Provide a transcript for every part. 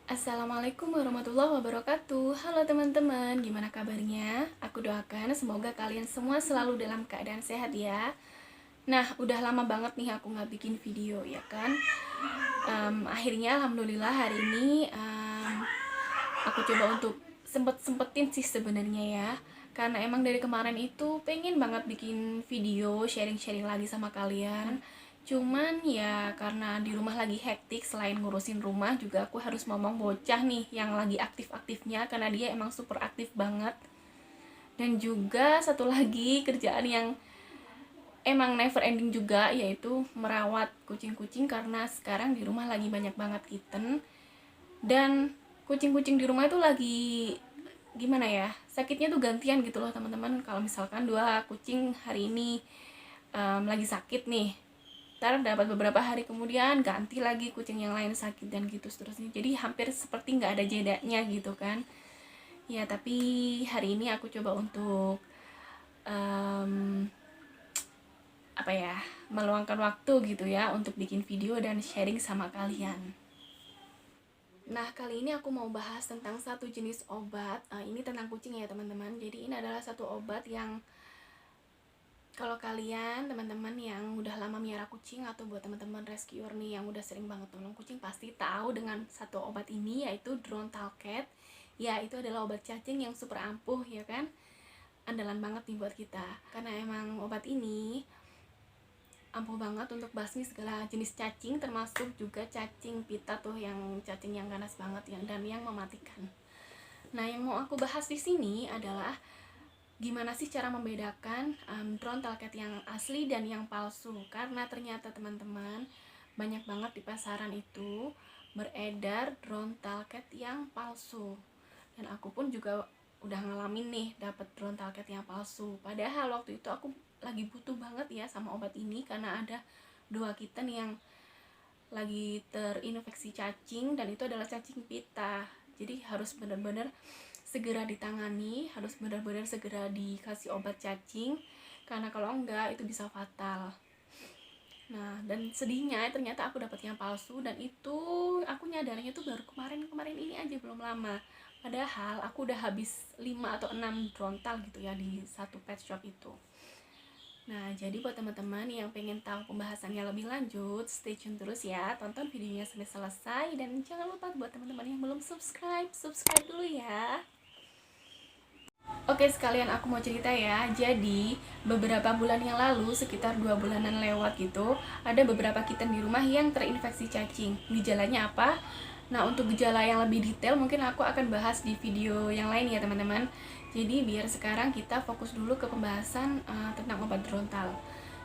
Assalamualaikum warahmatullahi wabarakatuh. Halo teman-teman, gimana kabarnya? Aku doakan semoga kalian semua selalu dalam keadaan sehat ya. Nah, udah lama banget nih aku nggak bikin video ya kan. Akhirnya alhamdulillah hari ini aku coba untuk sempetin sih sebenarnya ya. Karena emang dari kemarin itu pengen banget bikin video sharing-sharing lagi sama kalian. Cuman ya karena di rumah lagi hektik, selain ngurusin rumah juga aku harus ngomong bocah nih yang lagi aktif-aktifnya, karena dia emang super aktif banget. Dan juga satu lagi kerjaan yang emang never ending juga, yaitu merawat kucing-kucing, karena sekarang di rumah lagi banyak banget kitten. Dan kucing-kucing di rumah itu lagi gimana ya, sakitnya tuh gantian gitu loh teman-teman. Kalau misalkan dua kucing hari ini lagi sakit nih, ntar dapat beberapa hari kemudian ganti lagi kucing yang lain sakit, dan gitu seterusnya. Jadi hampir seperti nggak ada jedanya gitu kan ya. Tapi hari ini aku coba untuk apa ya, meluangkan waktu gitu ya untuk bikin video dan sharing sama kalian. Nah, kali ini aku mau bahas tentang satu jenis obat. Ini tentang kucing ya teman-teman. Jadi ini adalah satu obat yang kalau kalian teman-teman yang udah lama miara kucing, atau buat teman-teman rescuer nih yang udah sering banget nolong kucing, pasti tahu dengan satu obat ini, yaitu Drontalket. Ya, itu adalah obat cacing yang super ampuh ya kan. Andalan banget nih buat kita, karena emang obat ini ampuh banget untuk basmi segala jenis cacing, termasuk juga cacing pita tuh, yang cacing yang ganas banget yang dan yang mematikan. Nah, yang mau aku bahas di sini adalah gimana sih cara membedakan Drontalket yang asli dan yang palsu. Karena ternyata teman-teman, banyak banget di pasaran itu beredar Drontalket yang palsu. Dan aku pun juga udah ngalamin nih dapat Drontalket yang palsu. Padahal waktu itu aku lagi butuh banget ya sama obat ini, karena ada dua kitten yang lagi terinfeksi cacing, dan itu adalah cacing pita. Jadi harus benar-benar segera ditangani, harus benar-benar segera dikasih obat cacing, karena kalau enggak itu bisa fatal. Nah, dan sedihnya ternyata aku dapat yang palsu, dan itu aku nyadarnya tuh baru kemarin ini aja, belum lama. Padahal aku udah habis 5 atau 6 Drontal gitu ya di satu pet shop itu. Nah, jadi buat teman-teman yang pengen tahu pembahasannya lebih lanjut, stay tune terus ya, tonton videonya sampai selesai. Dan jangan lupa buat teman-teman yang belum subscribe dulu ya. Oke, sekalian aku mau cerita ya. Jadi beberapa bulan yang lalu, sekitar 2 bulanan lewat gitu, ada beberapa kitten di rumah yang terinfeksi cacing. Gejalanya apa? Nah, untuk gejala yang lebih detail mungkin aku akan bahas di video yang lain ya teman-teman. Jadi biar sekarang kita fokus dulu ke pembahasan tentang obat Drontal.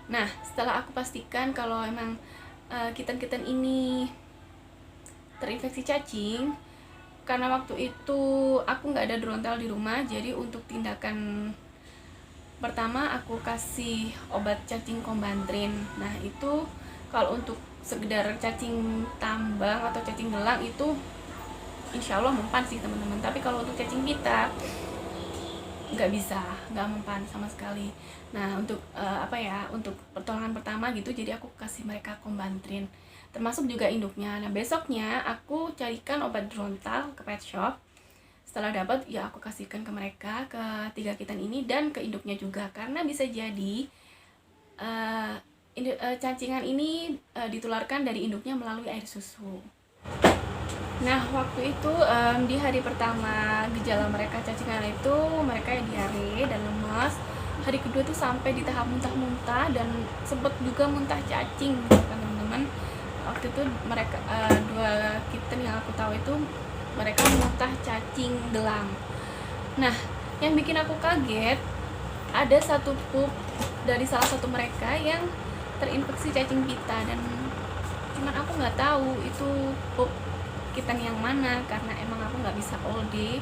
Nah, setelah aku pastikan kalau emang kitten-kitten ini terinfeksi cacing, karena waktu itu aku nggak ada Drontal di rumah, jadi untuk tindakan pertama aku kasih obat cacing Combantrin. Nah, itu kalau untuk sekedar cacing tambang atau cacing gelang itu insya Allah mempan sih teman-teman. Tapi kalau untuk cacing pita nggak mempan sama sekali. Nah, untuk untuk pertolongan pertama gitu, jadi aku kasih mereka Combantrin, termasuk juga induknya. Nah, besoknya aku carikan obat Drontal ke pet shop. Setelah dapat ya aku kasihkan ke mereka, ke 3 kitten ini, dan ke induknya juga, karena bisa jadi cacingan ini ditularkan dari induknya melalui air susu. Nah, waktu itu di hari pertama gejala mereka cacingan itu mereka diare dan lemas. Hari kedua tuh sampai di tahap muntah-muntah, dan sempet juga muntah cacing kan teman-teman. Waktu itu mereka 2 kitten yang aku tahu itu mereka muntah cacing gelang. Nah, yang bikin aku kaget, ada satu pup dari salah satu mereka yang terinfeksi cacing pita, dan cuman aku nggak tahu itu pup kitten yang mana, karena emang aku nggak bisa all day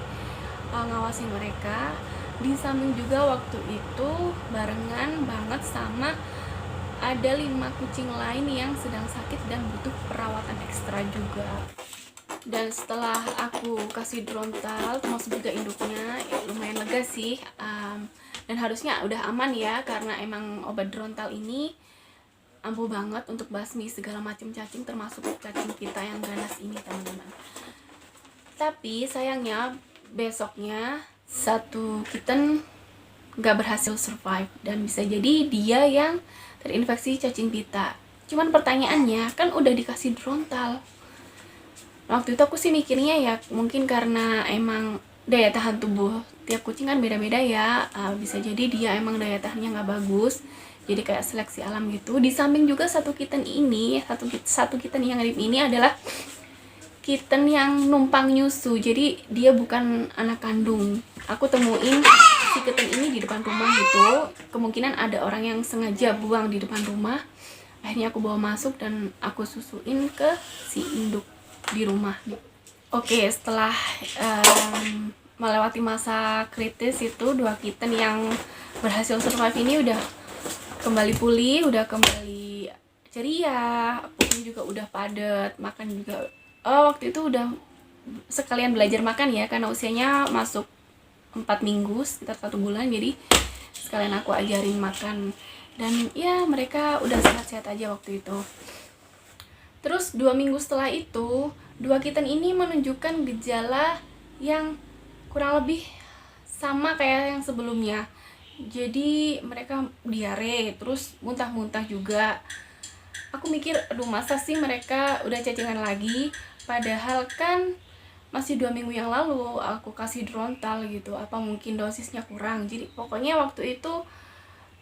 ngawasin mereka. Di samping juga waktu itu barengan banget sama ada 5 kucing lain yang sedang sakit dan butuh perawatan ekstra juga. Dan setelah aku kasih Drontal termasuk juga induknya, ya lumayan lega sih, dan harusnya udah aman ya, karena emang obat Drontal ini ampuh banget untuk basmi segala macam cacing, termasuk cacing pita yang ganas ini teman-teman. Tapi sayangnya besoknya satu kitten gak berhasil survive dan bisa jadi dia yang terinfeksi cacing pita. Cuman pertanyaannya kan udah dikasih Drontal. Waktu itu aku sih mikirnya ya mungkin karena emang daya tahan tubuh tiap kucing kan beda-beda ya. Bisa jadi dia emang daya tahannya nggak bagus, jadi kayak seleksi alam gitu. Di samping juga satu kitten ini, satu kitten yang ngerip ini adalah kitten yang numpang nyusu, jadi dia bukan anak kandung. Aku temuin si kitten ini di depan rumah gitu, kemungkinan ada orang yang sengaja buang di depan rumah. Akhirnya aku bawa masuk dan aku susuin ke si induk di rumah. Oke, setelah melewati masa kritis itu, dua kitten yang berhasil survive ini udah kembali pulih, udah kembali ceria, pupnya juga udah padat, makan juga waktu itu udah sekalian belajar makan ya, karena usianya masuk 4 minggu, sekitar 1 bulan, jadi sekalian aku ajarin makan. Dan ya mereka udah sehat-sehat aja waktu itu. Terus 2 minggu setelah itu, dua kitten ini menunjukkan gejala yang kurang lebih sama kayak yang sebelumnya. Jadi mereka diare, terus muntah-muntah juga. Aku mikir, aduh masa sih mereka udah cacingan lagi, padahal kan masih 2 minggu yang lalu aku kasih Drontal gitu, apa mungkin dosisnya kurang. Jadi pokoknya waktu itu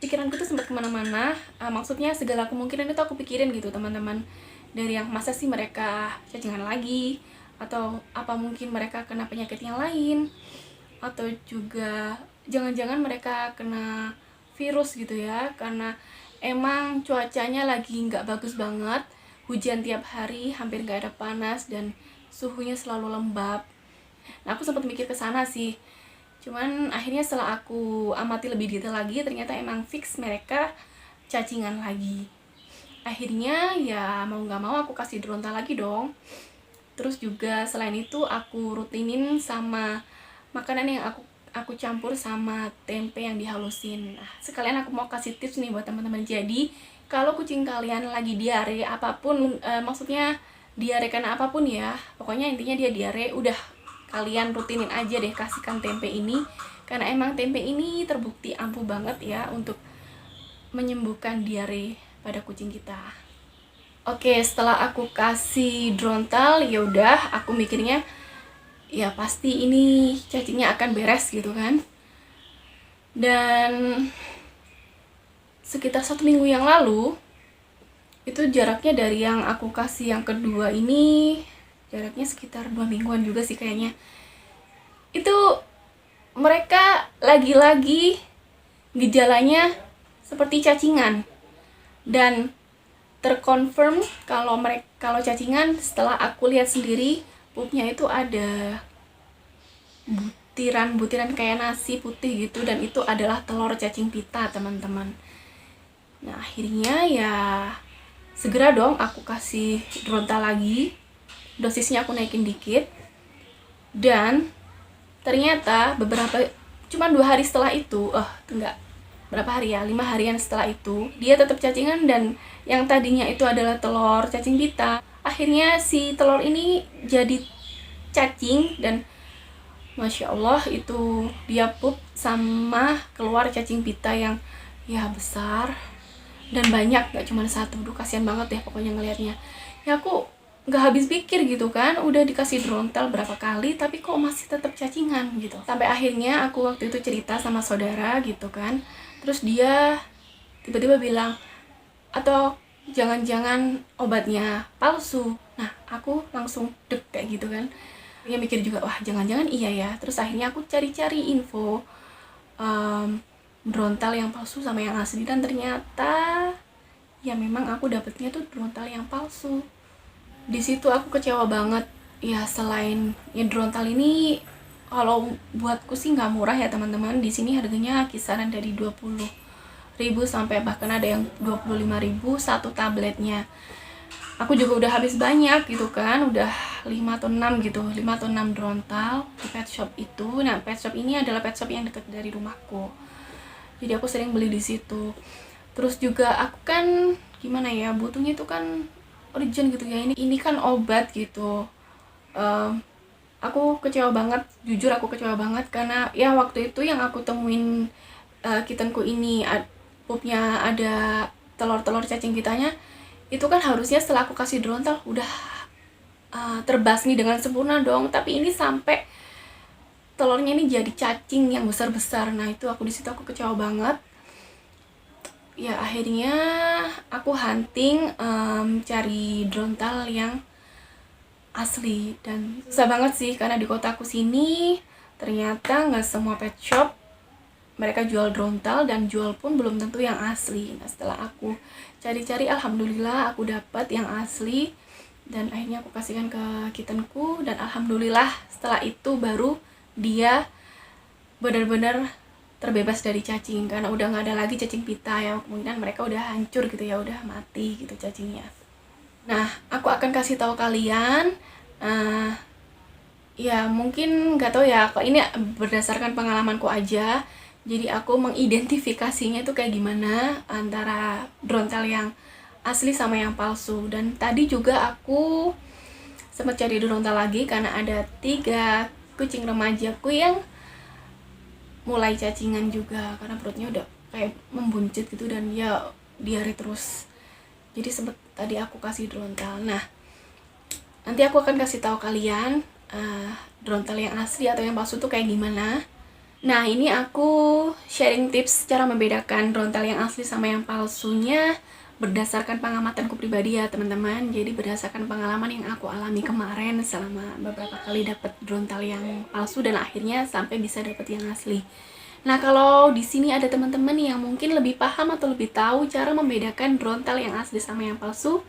pikiranku tuh sempat kemana-mana. Maksudnya segala kemungkinan itu aku pikirin gitu teman-teman, dari yang masa sih mereka cacingan lagi, atau apa mungkin mereka kena penyakit yang lain, atau juga jangan-jangan mereka kena virus gitu ya, karena emang cuacanya lagi nggak bagus banget, hujan tiap hari, hampir nggak ada panas, dan suhunya selalu lembab. Nah, aku sempat mikir ke sana sih. Cuman akhirnya setelah aku amati lebih detail lagi, ternyata emang fix mereka cacingan lagi. Akhirnya ya mau nggak mau aku kasih Drontal lagi dong. Terus juga selain itu aku rutinin sama makanan yang aku campur sama tempe yang dihalusin. Nah, sekalian aku mau kasih tips nih buat teman-teman. Jadi kalau kucing kalian lagi diare apapun, maksudnya diare karena apapun ya, pokoknya intinya dia diare, udah kalian rutinin aja deh kasihkan tempe ini, karena emang tempe ini terbukti ampuh banget ya untuk menyembuhkan diare pada kucing kita. Oke, setelah aku kasih Drontal, ya udah aku mikirnya ya pasti ini cacingnya akan beres gitu kan. Dan sekitar 1 minggu yang lalu, itu jaraknya dari yang aku kasih yang kedua ini, jaraknya sekitar 2 mingguan juga sih kayaknya. Itu mereka lagi-lagi gejalanya seperti cacingan, dan terkonfirm kalau cacingan setelah aku lihat sendiri pupnya itu ada butiran-butiran kayak nasi putih gitu, dan itu adalah telur cacing pita teman-teman. Nah, akhirnya ya segera dong aku kasih Drontal lagi, dosisnya aku naikin dikit, dan ternyata cuma 2 hari setelah itu, enggak, berapa hari ya, 5 harian setelah itu, dia tetap cacingan, dan yang tadinya itu adalah telur cacing pita, akhirnya si telur ini jadi cacing, dan Masya Allah itu dia pup sama keluar cacing pita yang ya besar dan banyak, gak cuma satu. Duh, kasihan banget deh pokoknya ngelihatnya. Ya aku gak habis pikir gitu kan, udah dikasih Drontal berapa kali tapi kok masih tetap cacingan gitu. Sampai akhirnya aku waktu itu cerita sama saudara gitu kan, terus dia tiba-tiba bilang, atau jangan-jangan obatnya palsu. Nah, aku langsung deg kayak gitu kan, ya mikir juga, wah jangan-jangan iya ya. Terus akhirnya aku cari-cari info Drontal yang palsu sama yang asli, dan ternyata ya memang aku dapetnya tuh Drontal yang palsu. Di situ aku kecewa banget ya. Selain ya Drontal ini kalau buatku sih nggak murah ya teman-teman. Di sini harganya kisaran dari 20.000 sampai bahkan ada yang 25.000 satu tabletnya. Aku juga udah habis banyak gitu kan, udah 5 atau 6 gitu, 5 atau 6 Drontal di pet shop itu. Nah, pet shop ini adalah pet shop yang dekat dari rumahku, jadi aku sering beli di situ. Terus juga aku kan gimana ya, butuhnya itu kan urgent gitu ya, ini kan obat gitu. Aku kecewa banget, jujur aku kecewa banget karena ya waktu itu yang aku temuin kittenku ini pupnya ada telur-telur cacing pitanya, itu kan harusnya setelah aku kasih drontal udah terbasmi dengan sempurna dong, tapi ini sampai telurnya ini jadi cacing yang besar-besar. Nah itu aku disitu aku kecewa banget. Ya akhirnya aku hunting cari drontal yang asli, dan susah banget sih karena di kotaku sini ternyata nggak semua pet shop mereka jual drontal, dan jual pun belum tentu yang asli. Nah setelah aku cari-cari, alhamdulillah aku dapat yang asli, dan akhirnya aku kasihkan ke kittenku, dan alhamdulillah setelah itu baru dia benar-benar terbebas dari cacing, karena udah nggak ada lagi cacing pita ya, kemungkinan mereka udah hancur gitu ya, udah mati gitu cacingnya. Nah aku akan kasih tahu kalian ya mungkin nggak tahu ya, kok ini berdasarkan pengalamanku aja, jadi aku mengidentifikasinya itu kayak gimana antara drontal yang asli sama yang palsu. Dan tadi juga aku sempat cari drontal lagi karena ada 3 kucing remajaku yang mulai cacingan juga karena perutnya udah kayak membuncit gitu, dan dia diare terus. Jadi sempet tadi aku kasih drontal. Nah nanti aku akan kasih tahu kalian drontal yang asli atau yang palsu tuh kayak gimana. Nah ini aku sharing tips cara membedakan drontal yang asli sama yang palsunya berdasarkan pengamatanku pribadi ya teman-teman. Jadi berdasarkan pengalaman yang aku alami kemarin selama beberapa kali dapat drontal yang palsu dan akhirnya sampai bisa dapat yang asli. Nah kalau di sini ada teman-teman yang mungkin lebih paham atau lebih tahu cara membedakan drontal yang asli sama yang palsu,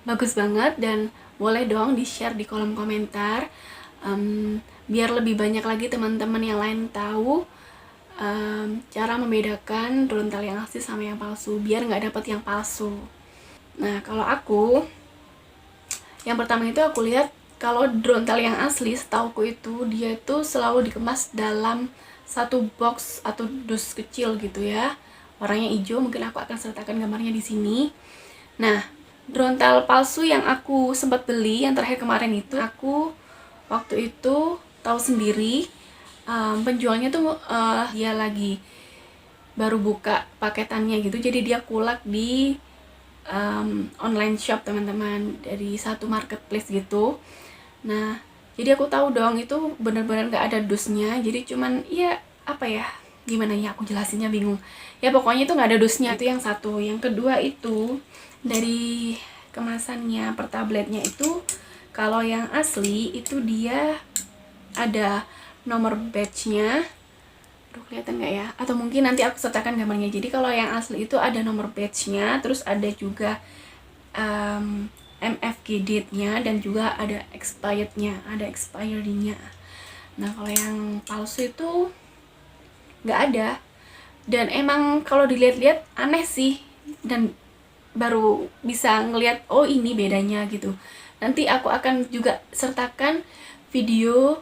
bagus banget, dan boleh dong di share di kolom komentar biar lebih banyak lagi teman-teman yang lain tahu cara membedakan drontal yang asli sama yang palsu, biar nggak dapet yang palsu. Nah kalau aku, yang pertama itu aku lihat kalau drontal yang asli setauku itu dia itu selalu dikemas dalam satu box atau dus kecil gitu ya, warnanya hijau. Mungkin aku akan sertakan gambarnya di sini. Nah drontal palsu yang aku sempat beli yang terakhir kemarin itu, aku waktu itu tahu sendiri penjualnya tuh dia lagi baru buka paketannya gitu, jadi dia kulak di online shop teman-teman, dari satu marketplace gitu. Nah jadi aku tahu dong itu bener-bener nggak ada dusnya, jadi cuman ya apa ya, gimana ya aku jelasinnya bingung ya, pokoknya itu nggak ada dusnya. Itu yang satu. Yang kedua itu dari kemasannya per tabletnya itu, kalau yang asli itu dia ada nomor batch-nya. Aduh kelihatan nggak ya? Atau mungkin nanti aku sertakan gambarnya. Jadi kalau yang asli itu ada nomor batch-nya, terus ada juga MFG date-nya, dan juga ada expired-nya, ada expiry-nya. Nah kalau yang palsu itu nggak ada, dan emang kalau dilihat-lihat aneh sih, dan baru bisa ngelihat oh ini bedanya gitu. Nanti aku akan juga sertakan video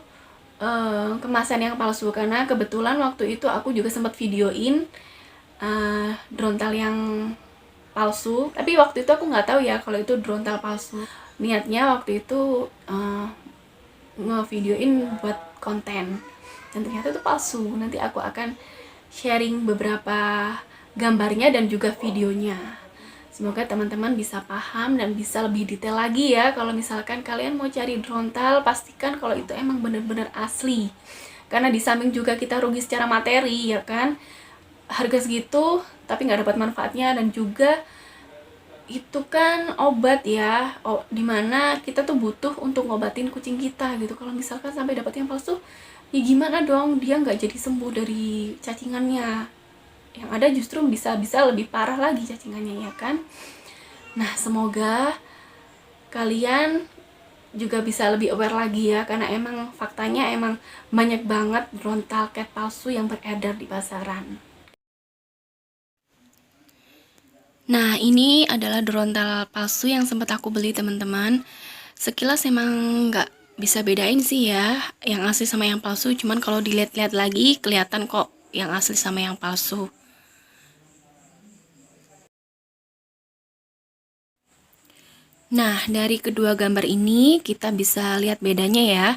kemasan yang palsu, karena kebetulan waktu itu aku juga sempat videoin drontal yang palsu, tapi waktu itu aku nggak tahu ya kalau itu drontal palsu. Niatnya waktu itu ngevideoin buat konten, dan ternyata itu palsu. Nanti aku akan sharing beberapa gambarnya dan juga videonya. Semoga teman-teman bisa paham dan bisa lebih detail lagi ya. Kalau misalkan kalian mau cari drontal, pastikan kalau itu emang bener-bener asli. Karena di samping juga kita rugi secara materi ya kan, harga segitu tapi nggak dapat manfaatnya, dan juga itu kan obat ya, dimana kita tuh butuh untuk ngobatin kucing kita gitu. Kalau misalkan sampai dapat yang palsu, ya gimana dong, dia nggak jadi sembuh dari cacingannya, yang ada justru bisa lebih parah lagi cacingannya ya kan. Nah semoga kalian juga bisa lebih aware lagi ya, karena emang faktanya emang banyak banget drontal cat palsu yang beredar di pasaran. Nah ini adalah drontal palsu yang sempat aku beli teman-teman. Sekilas emang nggak bisa bedain sih ya yang asli sama yang palsu, cuman kalau dilihat-lihat lagi kelihatan kok yang asli sama yang palsu. Nah, dari kedua gambar ini kita bisa lihat bedanya ya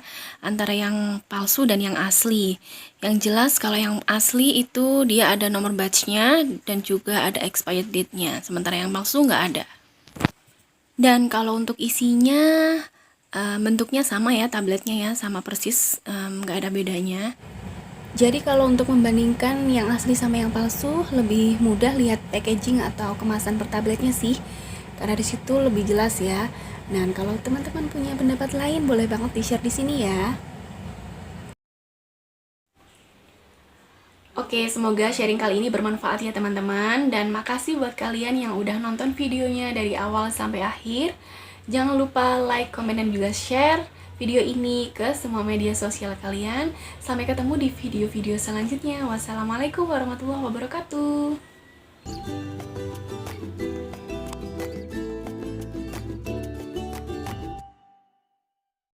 antara yang palsu dan yang asli. Yang jelas kalau yang asli itu dia ada nomor batch-nya dan juga ada expired date-nya, sementara yang palsu nggak ada. Dan kalau untuk isinya bentuknya sama ya, tabletnya ya sama persis, nggak ada bedanya. Jadi kalau untuk membandingkan yang asli sama yang palsu, lebih mudah lihat packaging atau kemasan per tabletnya sih, karena di situ lebih jelas ya. Dan kalau teman-teman punya pendapat lain, boleh banget di-share di sini ya. Oke, semoga sharing kali ini bermanfaat ya teman-teman. Dan makasih buat kalian yang udah nonton videonya dari awal sampai akhir. Jangan lupa like, komen, dan juga share video ini ke semua media sosial kalian. Sampai ketemu di video-video selanjutnya. Wassalamualaikum warahmatullahi wabarakatuh.